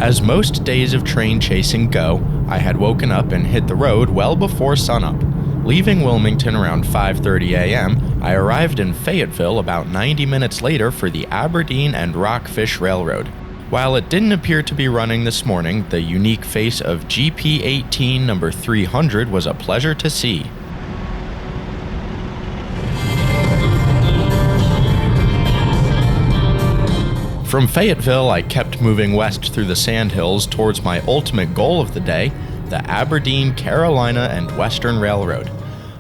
As most days of train chasing go, I had woken up and hit the road well before sunup. Leaving Wilmington around 5:30 a.m., I arrived in Fayetteville about 90 minutes later for the Aberdeen and Rockfish Railroad. While it didn't appear to be running this morning, the unique face of GP18 number 300 was a pleasure to see. From Fayetteville, I kept moving west through the Sandhills towards my ultimate goal of the day, the Aberdeen, Carolina and Western Railroad.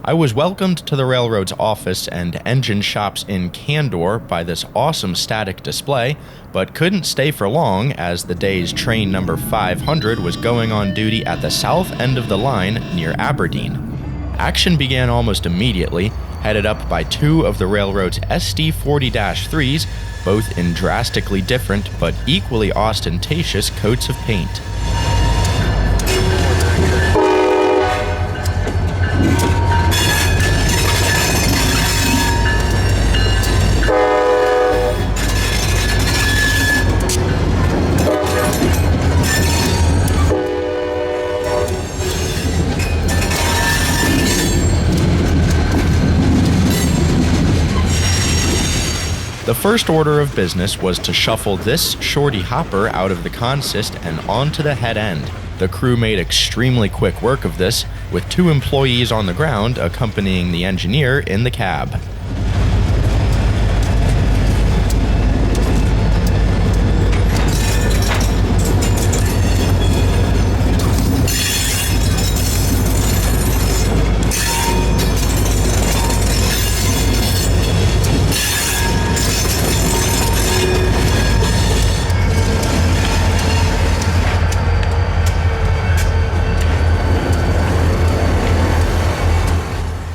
I was welcomed to the railroad's office and engine shops in Candor by this awesome static display, but couldn't stay for long as the day's train number 500 was going on duty at the south end of the line near Aberdeen. Action began almost immediately, headed up by two of the railroad's SD40-3s, both in drastically different but equally ostentatious coats of paint. The first order of business was to shuffle this shorty hopper out of the consist and onto the head end. The crew made extremely quick work of this, with two employees on the ground accompanying the engineer in the cab.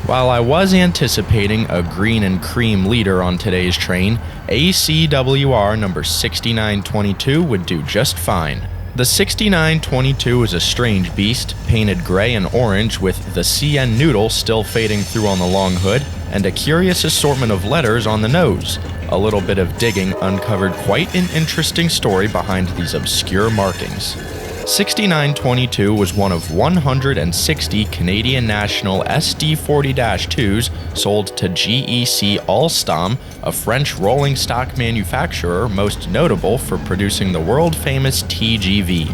While I was anticipating a green and cream leader on today's train, ACWR number 6922 would do just fine. The 6922 is a strange beast, painted gray and orange with the CN noodle still fading through on the long hood, and a curious assortment of letters on the nose. A little bit of digging uncovered quite an interesting story behind these obscure markings. 6922 was one of 160 Canadian National SD40-2s sold to GEC Alstom, a French rolling stock manufacturer most notable for producing the world-famous TGV.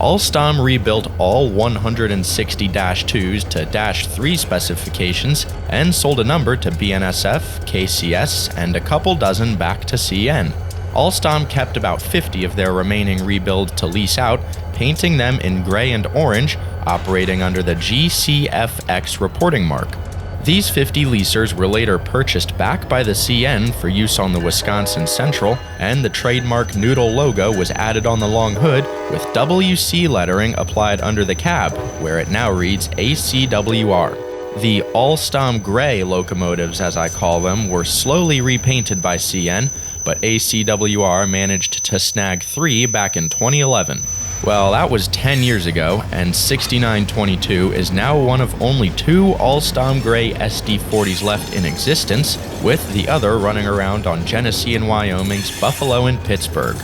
Alstom rebuilt all 160-2s to -3 specifications and sold a number to BNSF, KCS, and a couple dozen back to CN. Alstom kept about 50 of their remaining rebuild to lease out, painting them in gray and orange, operating under the GCFX reporting mark. These 50 leasers were later purchased back by the CN for use on the Wisconsin Central, and the trademark noodle logo was added on the long hood with WC lettering applied under the cab, where it now reads ACWR. The Alstom Gray locomotives, as I call them, were slowly repainted by CN, but ACWR managed to snag 3 back in 2011. Well, that was 10 years ago, and 6922 is now one of only 2 Alstom Gray SD40s left in existence, with the other running around on Genesee and Wyoming's Buffalo and Pittsburgh.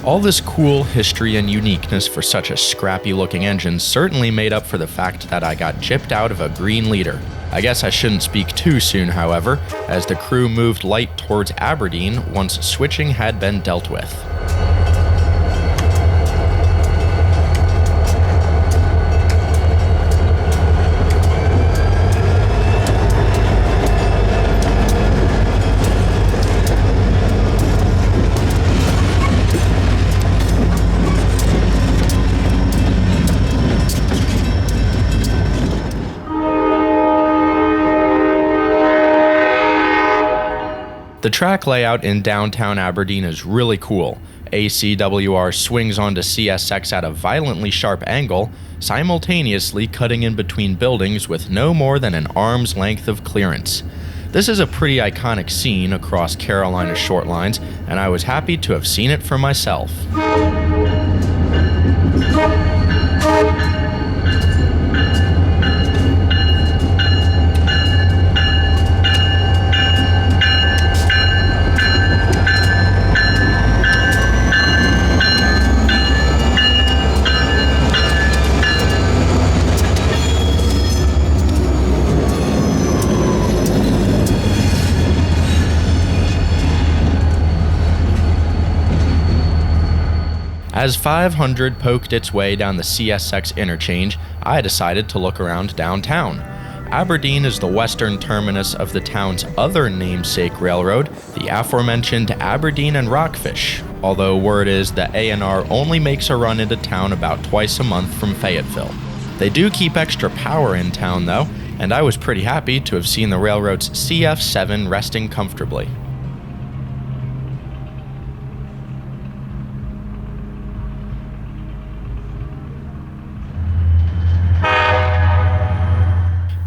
All this cool history and uniqueness for such a scrappy-looking engine certainly made up for the fact that I got gypped out of a green leader. I guess I shouldn't speak too soon, however, as the crew moved light towards Aberdeen once switching had been dealt with. The track layout in downtown Aberdeen is really cool. ACWR swings onto CSX at a violently sharp angle, simultaneously cutting in between buildings with no more than an arm's length of clearance. This is a pretty iconic scene across Carolina's short lines, and I was happy to have seen it for myself. As 500 poked its way down the CSX interchange, I decided to look around downtown. Aberdeen is the western terminus of the town's other namesake railroad, the aforementioned Aberdeen and Rockfish, although word is that A&R only makes a run into town about twice a month from Fayetteville. They do keep extra power in town though, and I was pretty happy to have seen the railroad's CF7 resting comfortably.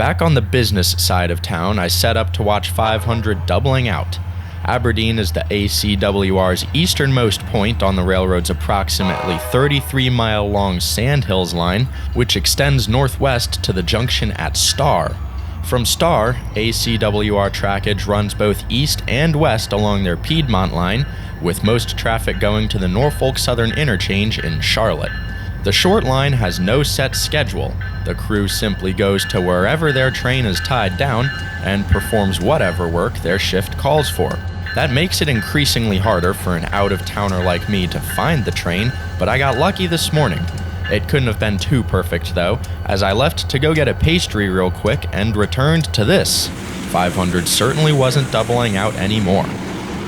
Back on the business side of town, I set up to watch 500 doubling out. Aberdeen is the ACWR's easternmost point on the railroad's approximately 33-mile-long Sandhills line, which extends northwest to the junction at Star. From Star, ACWR trackage runs both east and west along their Piedmont line, with most traffic going to the Norfolk Southern Interchange in Charlotte. The short line has no set schedule. The crew simply goes to wherever their train is tied down and performs whatever work their shift calls for. That makes it increasingly harder for an out-of-towner like me to find the train, but I got lucky this morning. It couldn't have been too perfect though, as I left to go get a pastry real quick and returned to this. 500 certainly wasn't doubling out anymore.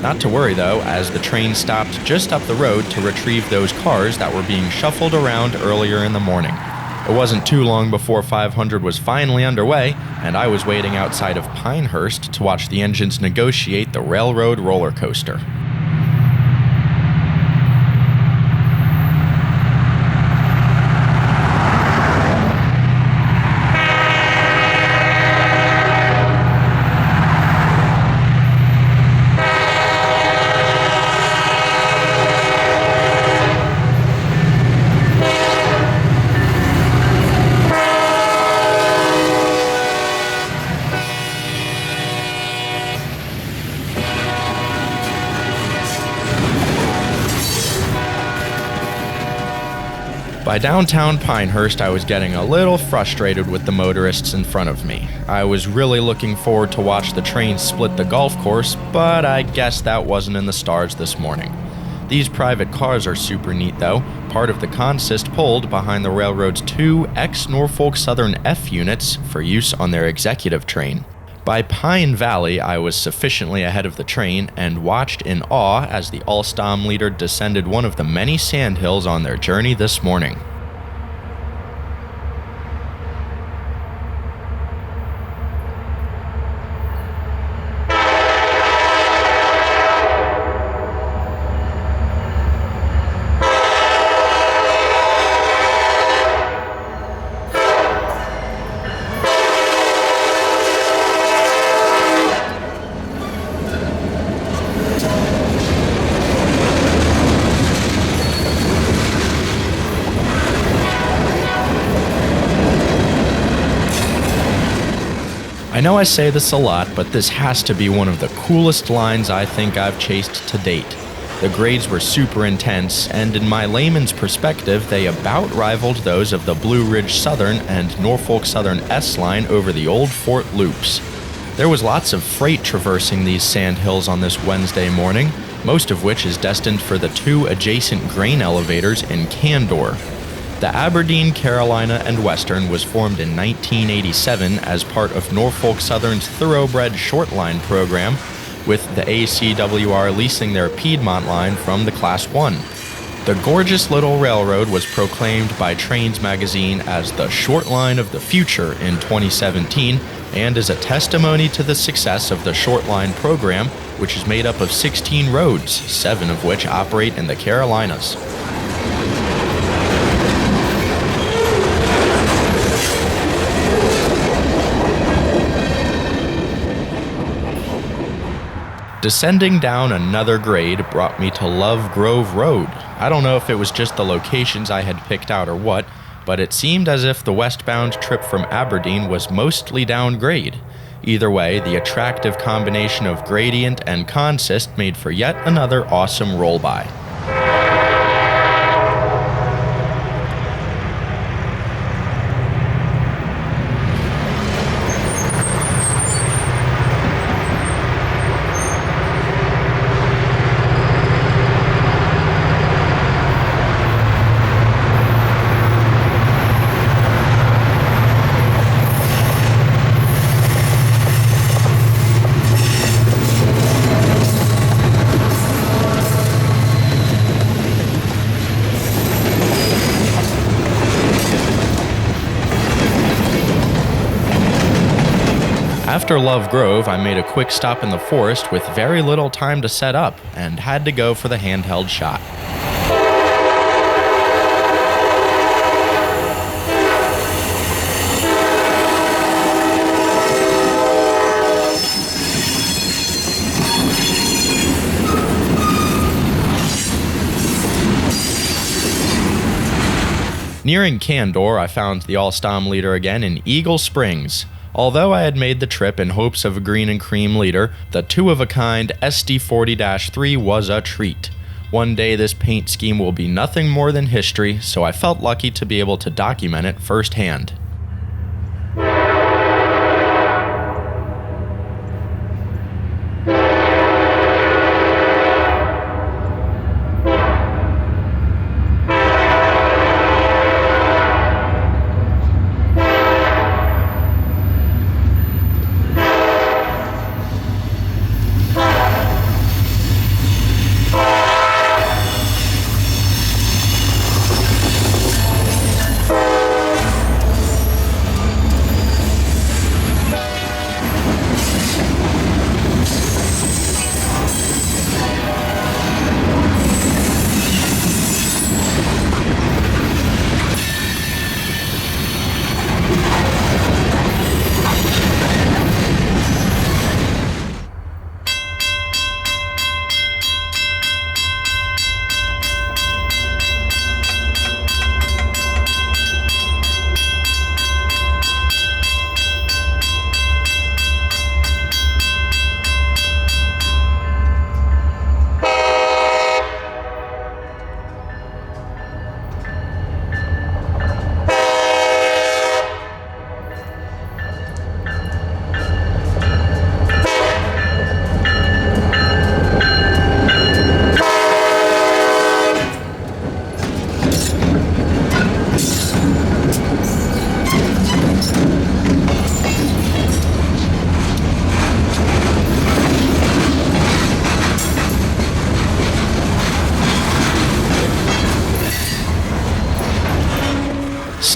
Not to worry though, as the train stopped just up the road to retrieve those cars that were being shuffled around earlier in the morning. It wasn't too long before 500 was finally underway, and I was waiting outside of Pinehurst to watch the engines negotiate the railroad roller coaster. By downtown Pinehurst, I was getting a little frustrated with the motorists in front of me. I was really looking forward to watch the train split the golf course, but I guess that wasn't in the stars this morning. These private cars are super neat though, part of the consist pulled behind the railroad's two ex-Norfolk Southern F units for use on their executive train. By Pine Valley, I was sufficiently ahead of the train and watched in awe as the Alstom leader descended one of the many sandhills on their journey this morning. I know I say this a lot, but this has to be one of the coolest lines I think I've chased to date. The grades were super intense, and in my layman's perspective, they about rivaled those of the Blue Ridge Southern and Norfolk Southern S line over the old Fort Loops. There was lots of freight traversing these sandhills on this Wednesday morning, most of which is destined for the two adjacent grain elevators in Candor. The Aberdeen, Carolina, and Western was formed in 1987 as part of Norfolk Southern's Thoroughbred Short Line program, with the ACWR leasing their Piedmont line from the Class 1. The gorgeous little railroad was proclaimed by Trains magazine as the short line of the future in 2017 and is a testimony to the success of the short line program which is made up of 16 roads, 7 of which operate in the Carolinas. Descending down another grade brought me to Love Grove Road. I don't know if it was just the locations I had picked out or what, but it seemed as if the westbound trip from Aberdeen was mostly downgrade. Either way, the attractive combination of gradient and consist made for yet another awesome roll-by. After Love Grove, I made a quick stop in the forest with very little time to set up, and had to go for the handheld shot. Nearing Candor, I found the Alstom leader again in Eagle Springs. Although I had made the trip in hopes of a green and cream leader, the two-of-a-kind SD40-3 was a treat. One day this paint scheme will be nothing more than history, so I felt lucky to be able to document it firsthand.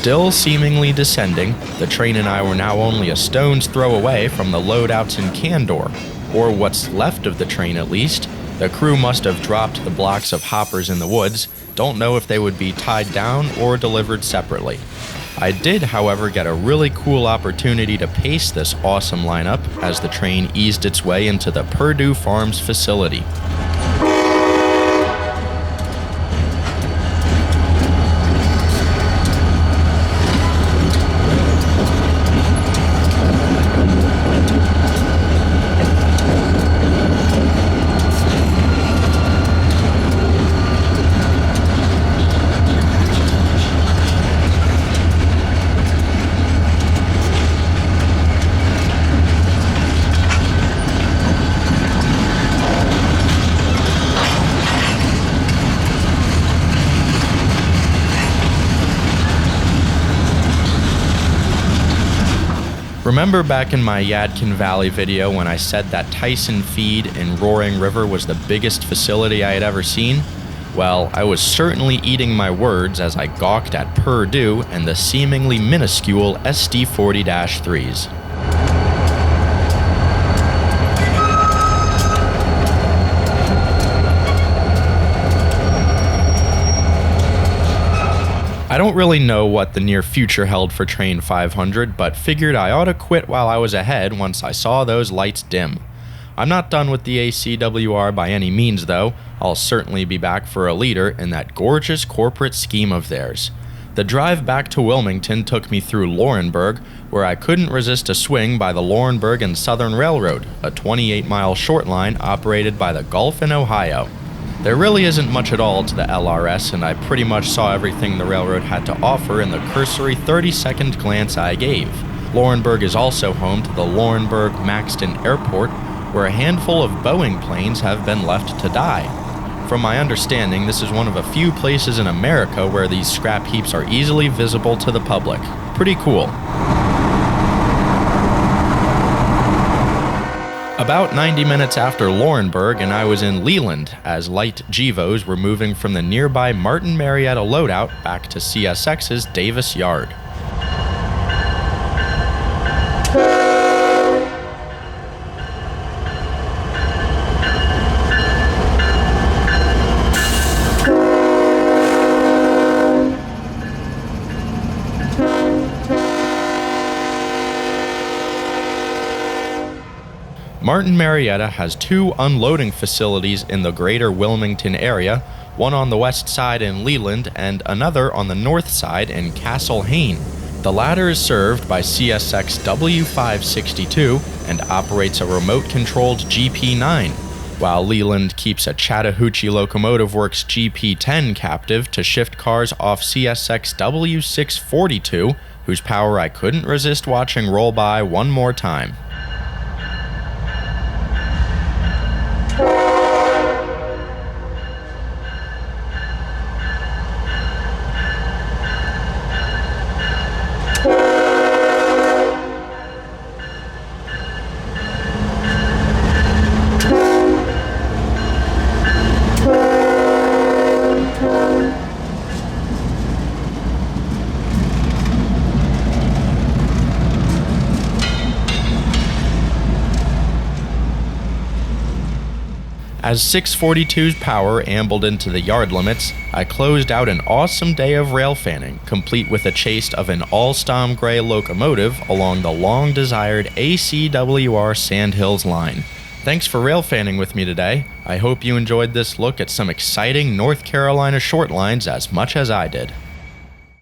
Still seemingly descending, the train and I were now only a stone's throw away from the loadouts in Candor, or what's left of the train at least. The crew must have dropped the blocks of hoppers in the woods, don't know if they would be tied down or delivered separately. I did, however, get a really cool opportunity to pace this awesome lineup as the train eased its way into the Purdue Farms facility. Remember back in my Yadkin Valley video when I said that Tyson Feed in Roaring River was the biggest facility I had ever seen? Well, I was certainly eating my words as I gawked at Purdue and the seemingly minuscule SD40-3s. I don't really know what the near future held for Train 500, but figured I ought to quit while I was ahead once I saw those lights dim. I'm not done with the ACWR by any means though. I'll certainly be back for a leader in that gorgeous corporate scheme of theirs. The drive back to Wilmington took me through Laurinburg, where I couldn't resist a swing by the Laurenberg and Southern Railroad, a 28-mile short line operated by the Gulf and Ohio. There really isn't much at all to the LRS, and I pretty much saw everything the railroad had to offer in the cursory 30-second glance I gave. Laurinburg is also home to the Laurinburg-Maxton Airport, where a handful of Boeing planes have been left to die. From my understanding, this is one of a few places in America where these scrap heaps are easily visible to the public. Pretty cool. About 90 minutes after Laurenberg, and I was in Leland as light GEVOs were moving from the nearby Martin Marietta loadout back to CSX's Davis Yard. Martin Marietta has two unloading facilities in the greater Wilmington area, one on the west side in Leland and another on the north side in Castle Hayne. The latter is served by CSX W562 and operates a remote-controlled GP9, while Leland keeps a Chattahoochee Locomotive Works GP10 captive to shift cars off CSX W642, whose power I couldn't resist watching roll by one more time. As 642's power ambled into the yard limits, I closed out an awesome day of rail fanning, complete with a chase of an Alstom gray locomotive along the long-desired ACWR Sandhills line. Thanks for rail fanning with me today. I hope you enjoyed this look at some exciting North Carolina short lines as much as I did.